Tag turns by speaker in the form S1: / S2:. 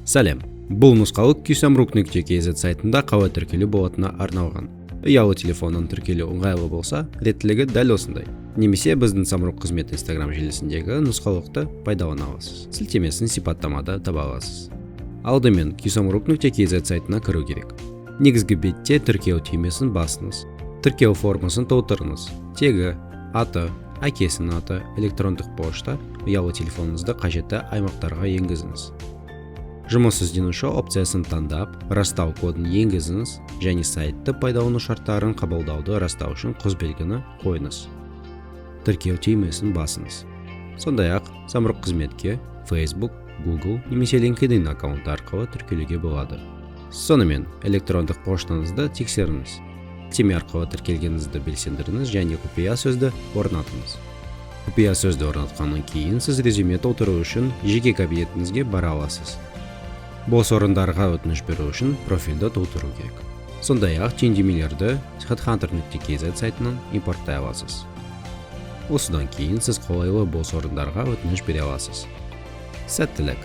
S1: Сәлем. Бұл нұсқалық QSamruk.kz сайтында қауа тіркелу болатына арналған. Ұялы телефонын тіркелу ыңғайлы болса, реттілігі дәл осындай. Немесе біздің Самрук қызметі Instagram желісіндегі нұсқалықты пайдалана аласыз. Сілтемесін сипаттамада таба аласыз. Алдымен QSamruk.kz сайтына кіру керек. Негізгі бетте тіркеу түймесін басыңыз. Тіркеу формасын толтырыңыз. Тегі, аты, әкесінің аты, электрондық пошта, ұялы телефоныңызды қажетті аймақтарға енгізіңіз. Жұмыс ізденуші опциясын таңдап, растау кодын енгізіңіз және сайтты пайдалану шарттарын қабылдауды растау үшін құзбелгіні қойыңыз. Тіркеу түймесін басыңыз. Сондай-ақ Самрук қызметке Facebook, Google немесе LinkedIn аккаунты арқылы тіркелуге болады. Сонымен электрондық поштаңызды тексеріңіз. Тиме арқылы тіркелгеніңізді белсендіріңіз және құпия сөзді орнатыңыз. Құпия сөзді орнатқаннан кейін сіз резюме толтыру үшін жеке кабинетіңізге бара аласыз. Бос орындарға өтініш беру үшін профильді толтыру керек. Сондай-ақ түйіндемелерді headhunter.kz сайтынан импорттай аласыз. Осыдан кейін сіз қолайлы бос орындарға өтініш бере аласыз. Сәттілік!